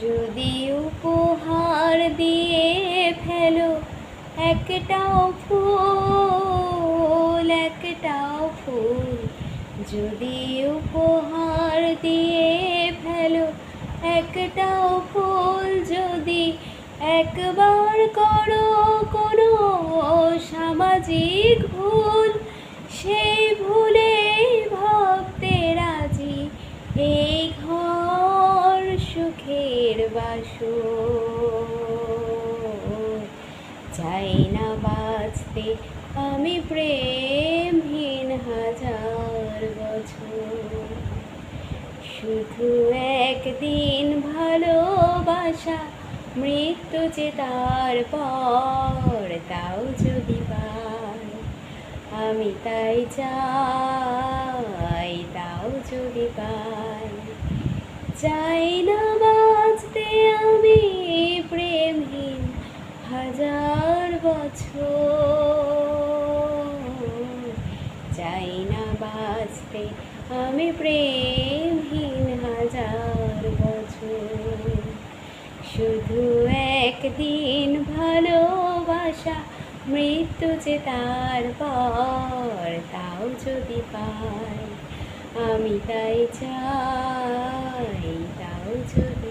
যদি উপহার দিয়ে ফেলো একটাও ফুল, একটাও ফুল, যদি উপহার দিয়ে ফেলো একটাও ফুল, যদি একবার করো কোনো সামাজিক ভুল, সেই ভুলে ভাবতে রাজি এই ঘর সুখের বাসর। চাই না বাঁচতে আমি প্রেমহীন হাজার বছর, শুধু একদিন ভালোবাসা, মৃত্যু যে তারপর, তাও যদি পাই আমি তাই চাই, তাও যদি পাই। চাই না বাঁচতে আমি প্রেমহীন হাজার বছর, চাই না বাঁচতে আমি প্রেমহীন হাজার বছর, শুধু একদিন ভালোবাসা, মৃত্যু যে তারপর, তাও যদি পাই আমি তাই চাই, তাও যদি